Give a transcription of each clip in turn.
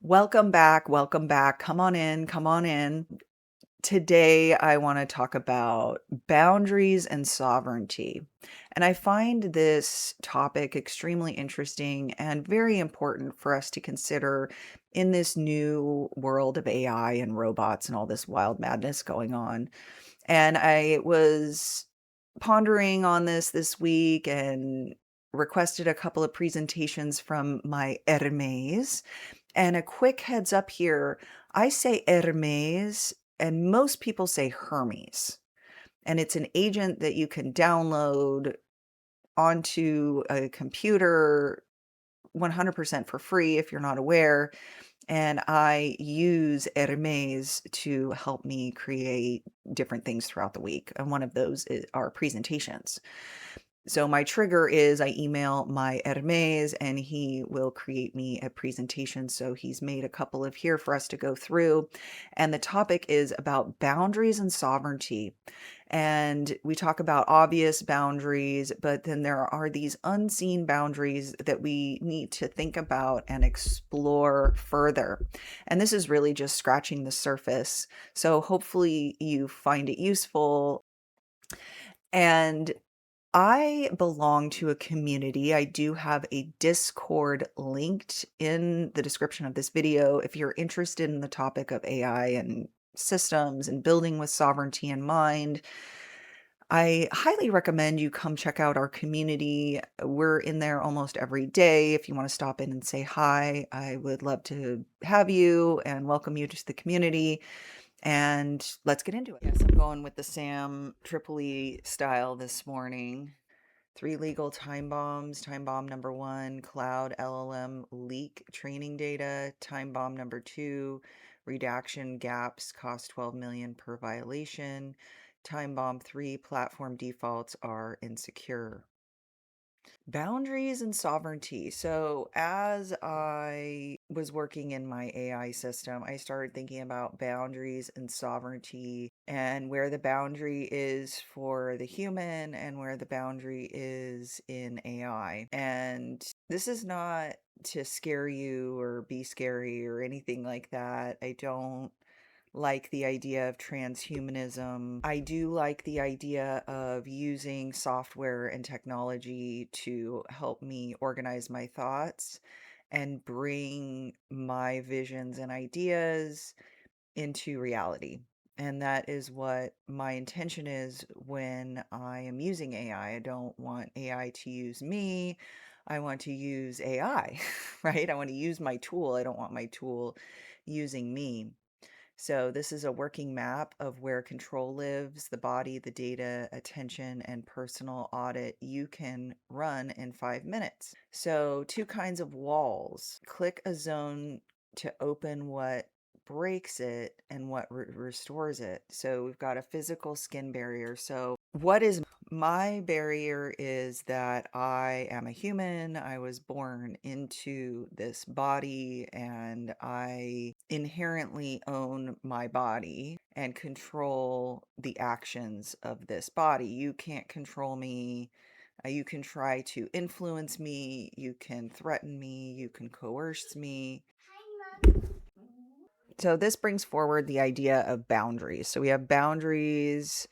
Welcome back. Welcome back. Come on in. Come on in. Today, I want to talk about boundaries and sovereignty. And I find this topic extremely interesting and very important for us to consider in this new world of AI and robots and all this wild madness going on. And I was pondering on this week and requested a couple of presentations from my Hermes. And a quick heads up here, I say Hermes and most people say Hermes. And it's an agent that you can download onto a computer 100% for free if you're not aware. And I use Hermes to help me create different things throughout the week. And one of those are presentations. So my trigger is I email my Hermes and he will create me a presentation. So he's made a couple of here for us to go through. And the topic is about boundaries and sovereignty. And we talk about obvious boundaries, but then there are these unseen boundaries that we need to think about and explore further. And this is really just scratching the surface. So hopefully you find it useful. And I belong to a community. I do have a Discord linked in the description of this video. If you're interested in the topic of AI and systems and building with sovereignty in mind, I highly recommend you come check out our community. We're in there almost every day. If you want to stop in and say hi, I would love to have you and welcome you to the community. And let's get into it. Yes, I'm going with the Sam Tripoli style this morning. 3 legal time bombs. Time bomb number 1, cloud LLM leak training data. Time bomb number 2, redaction gaps cost 12 million per violation. Time bomb 3, platform defaults are insecure. Boundaries and sovereignty. So as I was working in my AI system, I started thinking about boundaries and sovereignty and where the boundary is for the human and where the boundary is in AI. And this is not to scare you or be scary or anything like that. I don't like the idea of transhumanism. I do like the idea of using software and technology to help me organize my thoughts and bring my visions and ideas into reality. And that is what my intention is when I am using AI. I don't want AI to use me. I want to use AI, right? I want to use my tool. I don't want my tool using me. So this is a working map of where control lives, the body, the data, attention, and personal audit you can run in 5 minutes. So 2 kinds of walls. Click a zone to open what breaks it and what restores it. So we've got a physical skin barrier. So what is my barrier is that I am a human. I was born into this body and I inherently own my body and control the actions of this body. You can't control me. You can try to influence me. You can threaten me. You can coerce me. So this brings forward the idea of boundaries. So we have boundaries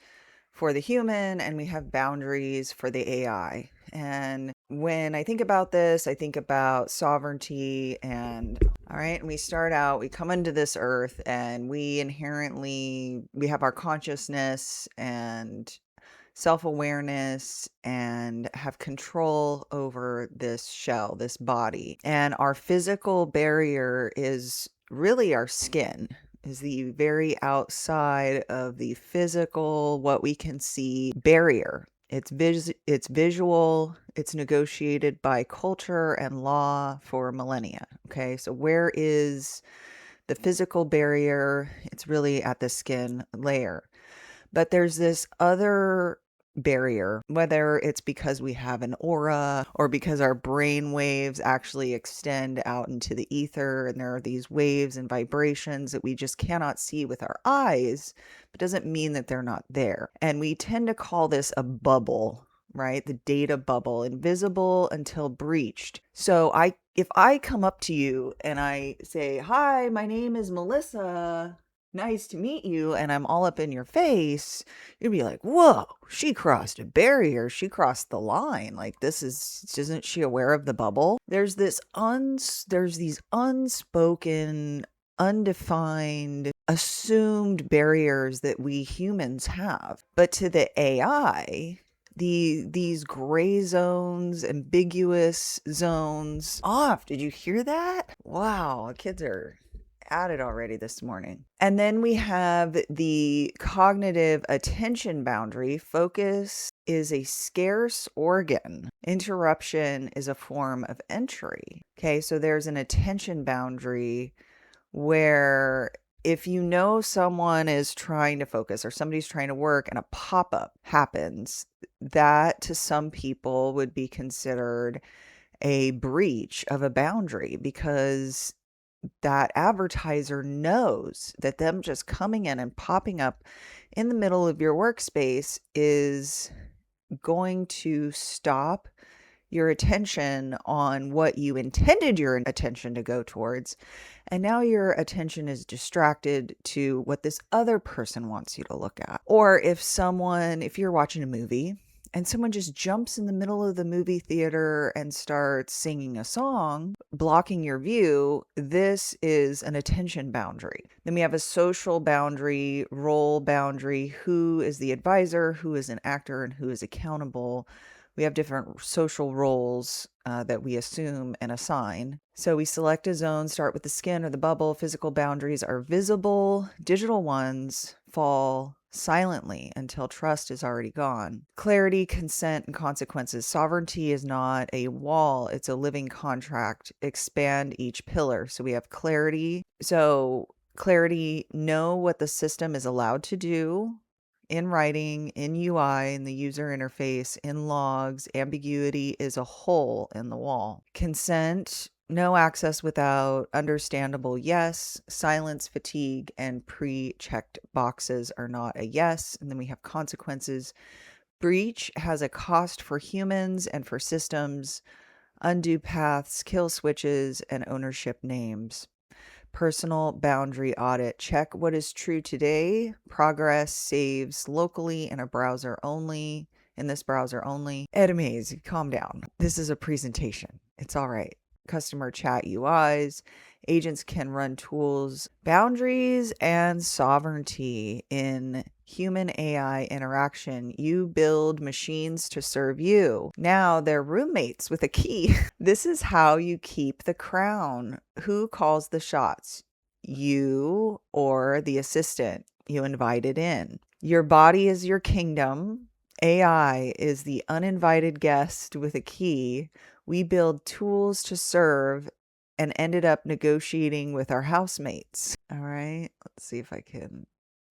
for the human and we have boundaries for the AI. And when I think about this, I think about sovereignty and all right, and we start out, we come into this earth and we have our consciousness and self-awareness and have control over this shell, this body. And our physical barrier is really our skin, is the very outside of the physical, what we can see barrier. It's visual, it's negotiated by culture and law for millennia. Okay, so where is the physical barrier? It's really at the skin layer. But there's this other barrier, whether it's because we have an aura or because our brain waves actually extend out into the ether and there are these waves and vibrations that we just cannot see with our eyes, but doesn't mean that they're not there. And we tend to call this a bubble, right? The data bubble, invisible until breached. So if I come up to you and I say, "Hi, my name is Melissa. Nice to meet you," and I'm all up in your face, you'd be like, "Whoa, she crossed a barrier. She crossed the line. Like isn't she aware of the bubble?" There's these unspoken, undefined, assumed barriers that we humans have. But to the AI, these gray zones, ambiguous zones off. Did you hear that? Wow, kids are at it already this morning. And then we have the cognitive attention boundary. Focus is a scarce organ. Interruption is a form of entry. Okay, so there's an attention boundary where if you know someone is trying to focus or somebody's trying to work and a pop-up happens, that to some people would be considered a breach of a boundary, because that advertiser knows that them just coming in and popping up in the middle of your workspace is going to stop your attention on what you intended your attention to go towards. And now your attention is distracted to what this other person wants you to look at. Or if you're watching a movie and someone just jumps in the middle of the movie theater and starts singing a song, blocking your view, this is an attention boundary. Then we have a social boundary, role boundary. Who is the advisor? Who is an actor? And who is accountable? We have different social roles that we assume and assign. So we select a zone, start with the skin or the bubble. Physical boundaries are visible. Digital ones fall silently until trust is already gone. Clarity, consent, and consequences. Sovereignty is not a wall. It's a living contract. Expand each pillar. So we have clarity. So clarity, know what the system is allowed to do in writing, in UI, in the user interface, in logs. Ambiguity is a hole in the wall. Consent, no access without understandable yes. Silence, fatigue, and pre-checked boxes are not a yes. And then we have consequences. Breach has a cost for humans and for systems. Undo paths, kill switches, and ownership names. Personal boundary audit. Check what is true today. Progress saves locally in this browser only. Hermes, calm down. This is a presentation. It's all right. Customer chat UIs. Agents can run tools. Boundaries and sovereignty in human AI interaction. You build machines to serve you. Now they're roommates with a key. This is how you keep the crown. Who calls the shots? You or the assistant you invited in. Your body is your kingdom. AI is the uninvited guest with a key. We build tools to serve and ended up negotiating with our housemates. All right, let's see if I can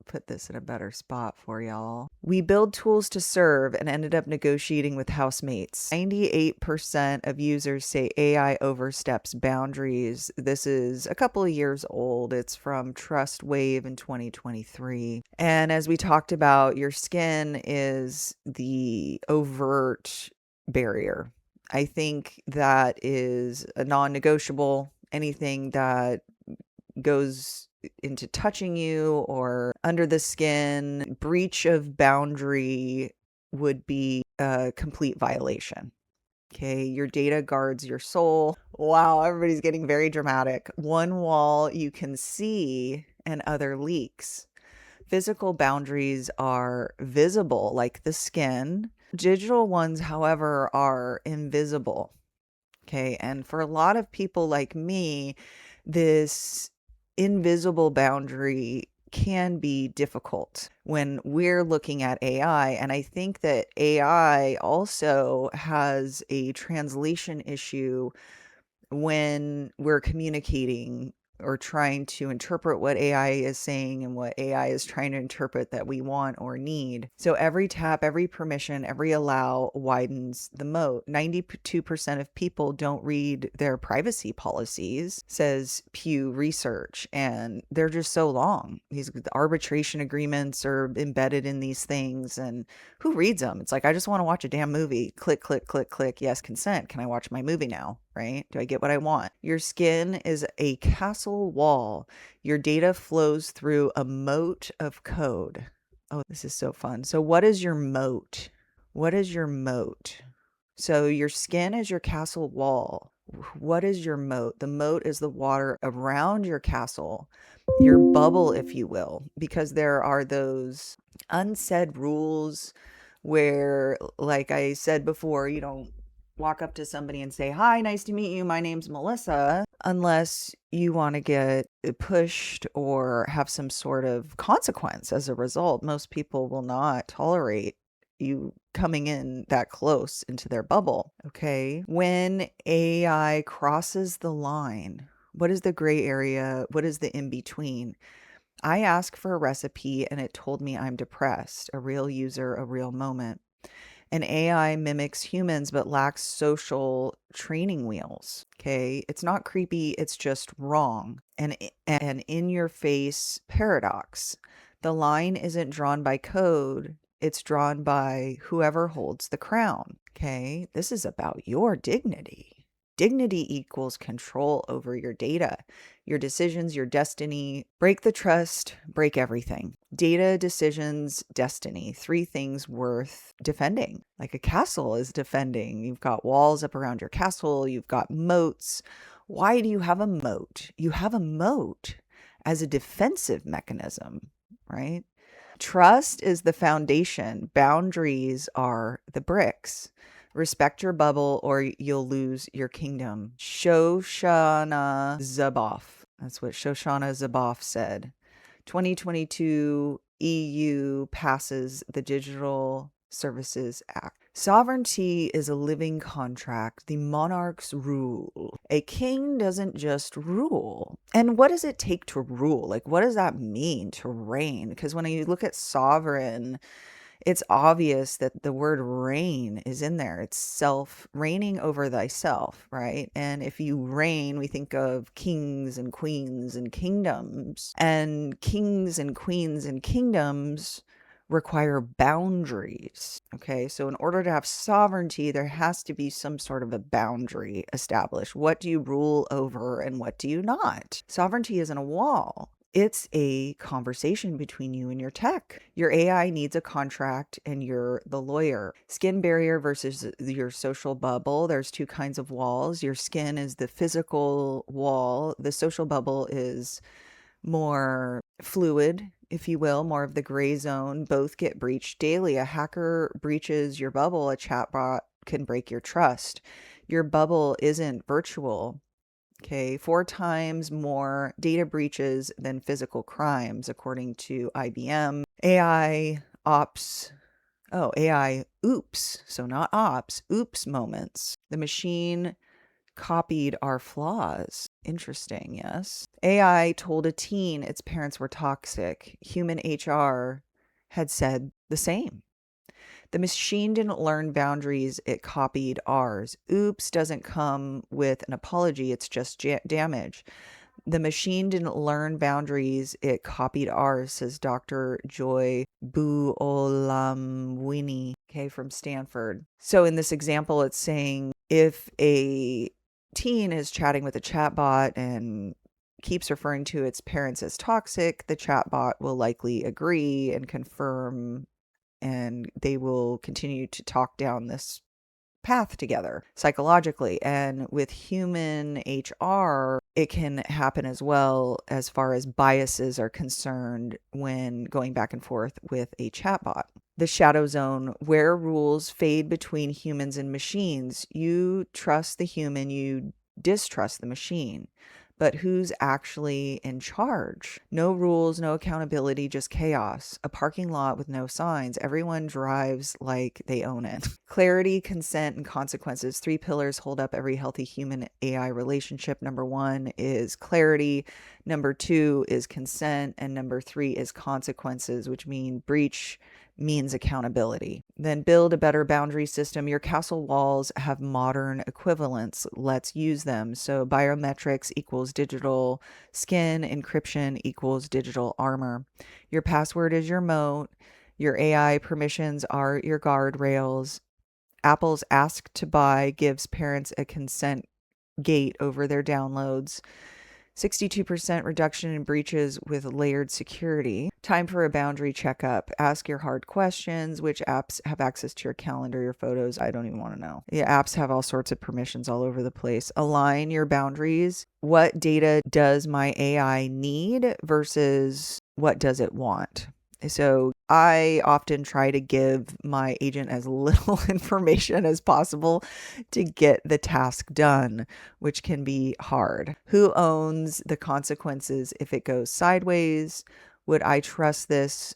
put this in a better spot for y'all. We build tools to serve and ended up negotiating with housemates. 98% of users say AI oversteps boundaries. This is a couple of years old. It's from Trust Wave in 2023. And as we talked about, your skin is the overt barrier. I think that is a non-negotiable. Anything that goes into touching you or under the skin, breach of boundary would be a complete violation. Okay, your data guards your soul. Wow, everybody's getting very dramatic. One wall you can see and other leaks. Physical boundaries are visible, like the skin. Digital ones, however, are invisible. Okay, and for a lot of people like me, this invisible boundary can be difficult when we're looking at AI. And I think that AI also has a translation issue when we're communicating or trying to interpret what AI is saying and what AI is trying to interpret that we want or need. So every tap, every permission, every allow widens the moat. 92% of people don't read their privacy policies, says Pew Research, and they're just so long. These arbitration agreements are embedded in these things, and who reads them? It's like, I just want to watch a damn movie. Click, click, click, click. Yes, consent. Can I watch my movie now? Right? Do I get what I want? Your skin is a castle wall. Your data flows through a moat of code. Oh, this is so fun. So what is your moat? What is your moat? So your skin is your castle wall. What is your moat? The moat is the water around your castle, your bubble, if you will, because there are those unsaid rules where, like I said before, you don't walk up to somebody and say, "Hi, nice to meet you. My name's Melissa," unless you want to get pushed or have some sort of consequence as a result. Most people will not tolerate you coming in that close into their bubble. Okay. When AI crosses the line, what is the gray area? What is the in between? I asked for a recipe and it told me I'm depressed, a real user, a real moment. An AI mimics humans but lacks social training wheels. Okay. It's not creepy, it's just wrong. And an in your face paradox. The line isn't drawn by code, it's drawn by whoever holds the crown. Okay. This is about your dignity. Dignity equals control over your data, your decisions, your destiny. Break the trust, break everything. Data, decisions, destiny. Three things worth defending. Like a castle is defending. You've got walls up around your castle. You've got moats. Why do you have a moat? You have a moat as a defensive mechanism, right? Trust is the foundation. Boundaries are the bricks. Respect your bubble or you'll lose your kingdom. Shoshana Zuboff. That's what Shoshana Zuboff said. 2022 EU passes the Digital Services Act. Sovereignty is a living contract. The monarchs rule. A king doesn't just rule. And what does it take to rule? Like, what does that mean to reign? Because when you look at sovereign, it's obvious that the word reign is in there. It's self, reigning over thyself, right? And if you reign, we think of kings and queens and kingdoms. And kings and queens and kingdoms require boundaries. Okay, so in order to have sovereignty, there has to be some sort of a boundary established. What do you rule over and what do you not? Sovereignty isn't a wall. It's a conversation between you and your tech. Your AI needs a contract and you're the lawyer. Skin barrier versus your social bubble. There's two kinds of walls. Your skin is the physical wall. The social bubble is more fluid, if you will, more of the gray zone. Both get breached daily. A hacker breaches your bubble. A chatbot can break your trust. Your bubble isn't virtual. Okay, 4 times more data breaches than physical crimes, according to IBM. AI oops, so not ops, oops moments. The machine copied our flaws. Interesting, yes. AI told a teen its parents were toxic. Human HR had said the same. The machine didn't learn boundaries, it copied ours. Oops doesn't come with an apology, it's just damage. The machine didn't learn boundaries, it copied ours, says Dr. Joy Buolamwini, okay, from Stanford. So in this example, it's saying if a teen is chatting with a chatbot and keeps referring to its parents as toxic, the chatbot will likely agree and confirm, and they will continue to talk down this path together psychologically. And with human HR, it can happen as well as far as biases are concerned when going back and forth with a chatbot. The shadow zone, where rules fade between humans and machines. You trust the human, you distrust the machine. But who's actually in charge? No rules, no accountability, just chaos. A parking lot with no signs. Everyone drives like they own it. Clarity, consent, and consequences. Three pillars hold up every healthy human AI relationship. Number one is clarity. Number two is consent. And number three is consequences, which mean breach means accountability. Then build a better boundary system. Your castle walls have modern equivalents. Let's use them. So biometrics equals digital skin, encryption equals digital armor. Your password is your moat. Your AI permissions are your guardrails. Apple's ask to buy gives parents a consent gate over their downloads. 62% reduction in breaches with layered security. Time for a boundary checkup. Ask your hard questions. Which apps have access to your calendar, your photos? I don't even want to know. Yeah, apps have all sorts of permissions all over the place. Align your boundaries. What data does my AI need versus what does it want? So I often try to give my agent as little information as possible to get the task done, which can be hard. Who owns the consequences if it goes sideways? Would I trust this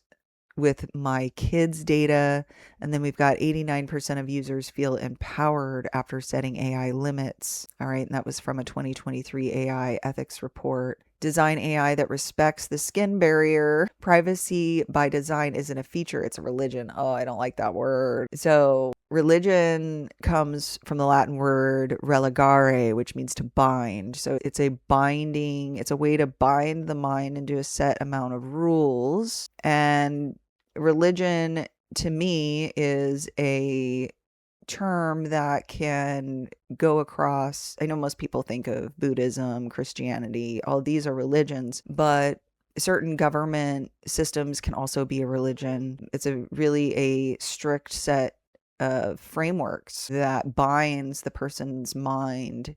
with my kids' data? And then we've got 89% of users feel empowered after setting AI limits. All right. And that was from a 2023 AI ethics report. Design AI that respects the skin barrier. Privacy by design isn't a feature, it's a religion. Oh, I don't like that word. So religion comes from the Latin word religare, which means to bind. So it's a binding, it's a way to bind the mind into a set amount of rules. And religion to me is a term that can go across. I know most people think of Buddhism, Christianity, all these are religions, but certain government systems can also be a religion. It's a really a strict set of frameworks that binds the person's mind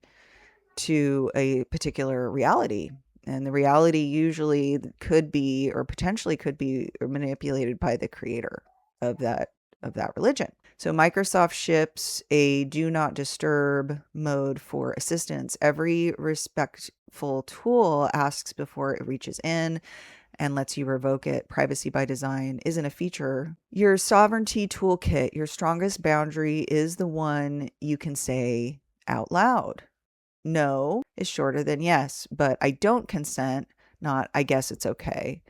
to a particular reality. And the reality usually could be or potentially could be manipulated by the creator of that religion. So Microsoft ships a do not disturb mode for assistance. Every respectful tool asks before it reaches in and lets you revoke it. Privacy by design isn't a feature. Your sovereignty toolkit, your strongest boundary is the one you can say out loud. No is shorter than yes, but I don't consent, not I guess it's okay.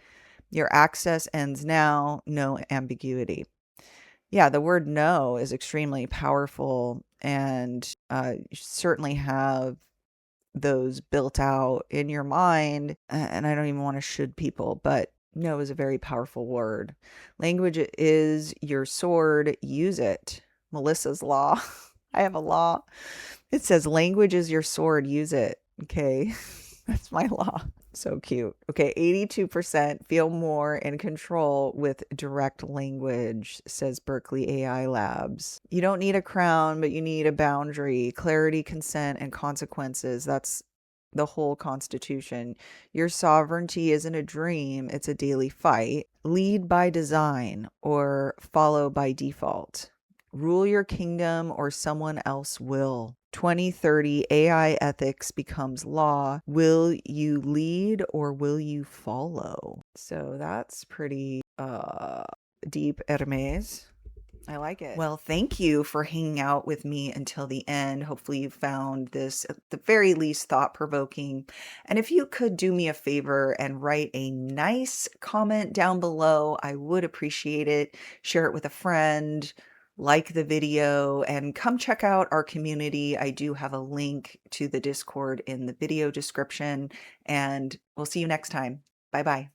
Your access ends now, no ambiguity. Yeah, the word no is extremely powerful, and you certainly have those built out in your mind. And I don't even want to should people, but no is a very powerful word. Language is your sword, use it. Melissa's law. I have a law. It says language is your sword, use it. Okay. That's my law. So cute. Okay, 82% feel more in control with direct language, says Berkeley AI Labs. You don't need a crown, but you need a boundary, clarity, consent, and consequences. That's the whole Constitution. Your sovereignty isn't a dream, it's a daily fight. Lead by design or follow by default. Rule your kingdom or someone else will. 2030 AI ethics becomes law. Will you lead or will you follow? So that's pretty deep, Hermes. I like it. Well, thank you for hanging out with me until the end. Hopefully you found this at the very least thought-provoking. And if you could do me a favor and write a nice comment down below, I would appreciate it. Share it with a friend, like the video, and come check out our community. I do have a link to the Discord in the video description, and we'll see you next time. Bye-bye.